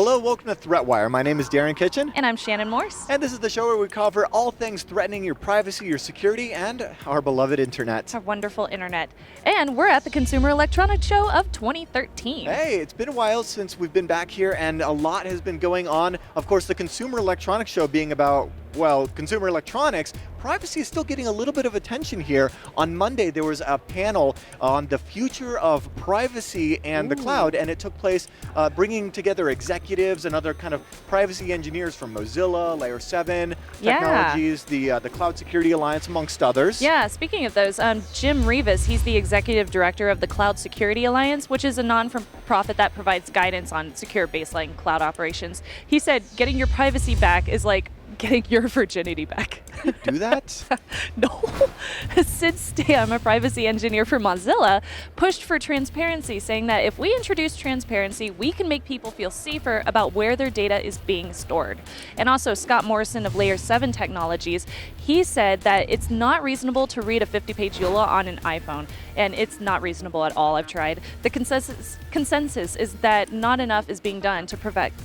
Hello, welcome to ThreatWire. My name is Darren Kitchen. And I'm Shannon Morse. And this is the show where we cover all things threatening your privacy, your security, and our beloved internet. Our wonderful internet. And we're at the Consumer Electronics Show of 2013. Hey, it's been a while since we've been back here, and a lot has been going on. Of course, the Consumer Electronics Show being about, well, consumer electronics. Privacy is still getting a little bit of attention here. On Monday, there was a panel on the future of privacy and the cloud, and it took place bringing together executives and other kind of privacy engineers from Mozilla, Layer 7 Technologies, the Cloud Security Alliance, amongst others. Yeah, speaking of those, Jim Rivas, he's the executive director of the Cloud Security Alliance, which is a non-for-profit that provides guidance on secure baseline cloud operations. He said getting your privacy back is like getting your virginity back. Do that? No. Sid Stam, a privacy engineer for Mozilla, pushed for transparency, saying that if we introduce transparency, we can make people feel safer about where their data is being stored. And also, Scott Morrison of Layer 7 Technologies, he said that it's not reasonable to read a 50-page EULA on an iPhone, and it's not reasonable at all. I've tried. The consensus is that not enough is being done to protect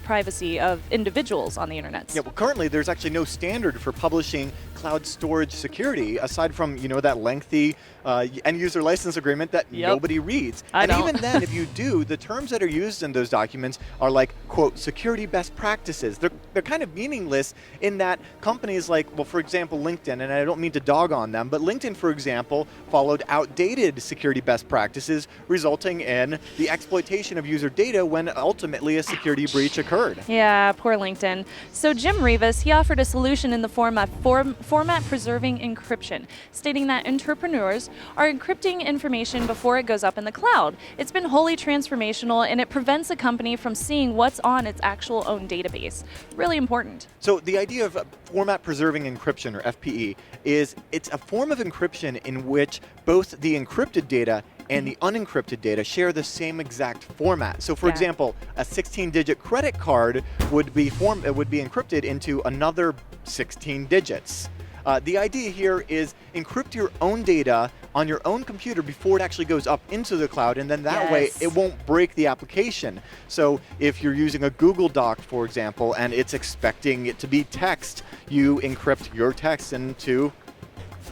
privacy of individuals on the internet. Yeah, well, currently there's actually no standard for publishing cloud storage security aside from, that lengthy end user license agreement that nobody reads. Even then, if you do, the terms that are used in those documents are like, quote, security best practices. They're kind of meaningless in that companies like, well, for example, LinkedIn, and I don't mean to dog on them, but LinkedIn, for example, followed outdated security best practices, resulting in the exploitation of user data when ultimately a security breach occurred. Yeah, poor LinkedIn. So Jim Rivas, he offered a solution in the form of format-preserving encryption, stating that entrepreneurs are encrypting information before it goes up in the cloud. It's been wholly transformational, and it prevents a company from seeing what's on its actual own database. Really important. So the idea of format-preserving encryption, or FPE, is it's a form of encryption in which both the encrypted data and the unencrypted data share the same exact format. So for example, a 16-digit credit card would be encrypted into another 16 digits. The idea here is encrypt your own data on your own computer before it actually goes up into the cloud, and then that way it won't break the application. So if you're using a Google Doc, for example, and it's expecting it to be text, you encrypt your text into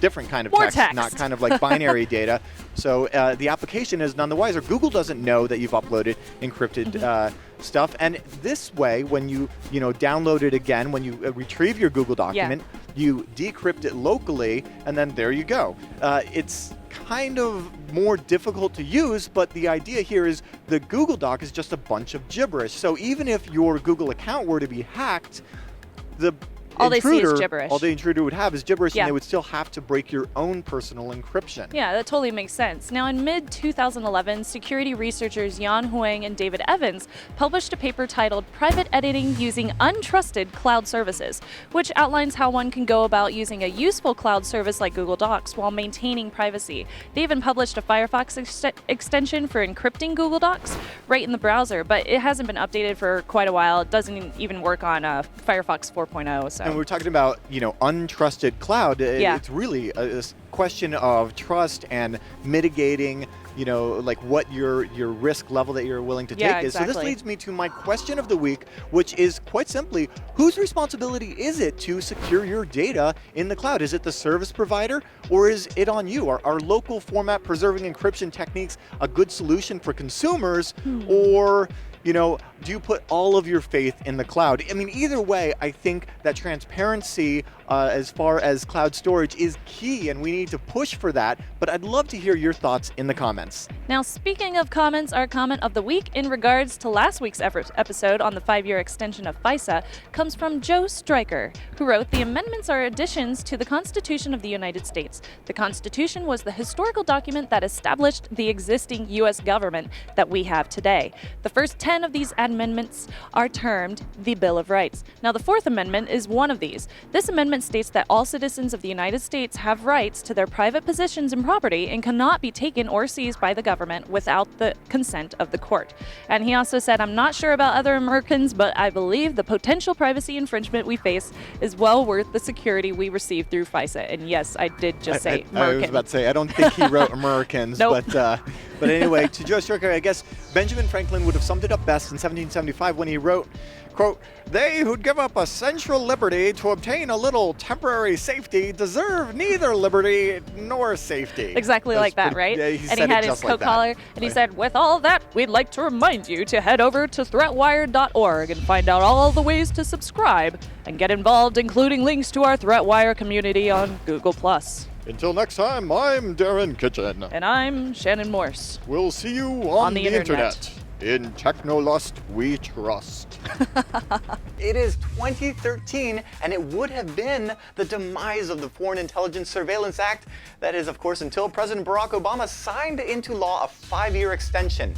different kind of text, not kind of like binary data. So the application is none the wiser. Google doesn't know that you've uploaded encrypted stuff, and this way, when you download it again, when you retrieve your Google document, you decrypt it locally, and then there you go. It's kind of more difficult to use, but the idea here is the Google Doc is just a bunch of gibberish. So even if your Google account were to be hacked, all the intruder would have is gibberish, and they would still have to break your own personal encryption. Yeah, that totally makes sense. Now, in mid-2011, security researchers Yan Huang and David Evans published a paper titled Private Editing Using Untrusted Cloud Services, which outlines how one can go about using a useful cloud service like Google Docs while maintaining privacy. They even published a Firefox extension for encrypting Google Docs right in the browser, but it hasn't been updated for quite a while. It doesn't even work on Firefox 4.0. So. And we're talking about, untrusted cloud. It's really a question of trust and mitigating, like what your risk level that you're willing to take is. So this leads me to my question of the week, which is quite simply, whose responsibility is it to secure your data in the cloud? Is it the service provider, or is it on you? Are local format preserving encryption techniques a good solution for consumers, or do you put all of your faith in the cloud? I mean, either way, I think that transparency as far as cloud storage is key, and we need to push for that. But I'd love to hear your thoughts in the comments. Now, speaking of comments, our comment of the week in regards to last week's episode on the 5-year extension of FISA comes from Joe Stryker, who wrote, "The amendments are additions to the Constitution of the United States. The Constitution was the historical document that established the existing U.S. government that we have today. The first 10 of these amendments are termed the Bill of Rights. Now, the Fourth Amendment is one of these. This amendment states that all citizens of the United States have rights to their private possessions and property and cannot be taken or seized by the government without the consent of the court." And he also said, "I'm not sure about other Americans, but I believe the potential privacy infringement we face is well worth the security we receive through FISA." And yes, I did just say American. I was about to say, I don't think he wrote Americans, nope. but But anyway, to Joe Stricker, I guess Benjamin Franklin would have summed it up best in 1775 when he wrote, quote, "They who give up a sensual liberty to obtain a little temporary safety deserve neither liberty nor safety." Exactly like that, right? Yeah, And he had his coat collar, and he said, "With all that, we'd like to remind you to head over to threatwire.org and find out all the ways to subscribe and get involved, including links to our Threatwire community on Google+. Until next time, I'm Darren Kitchen. And I'm Shannon Morse. We'll see you on the internet. In Technolust we trust. It is 2013, and it would have been the demise of the Foreign Intelligence Surveillance Act. That is, of course, until President Barack Obama signed into law a 5-year extension.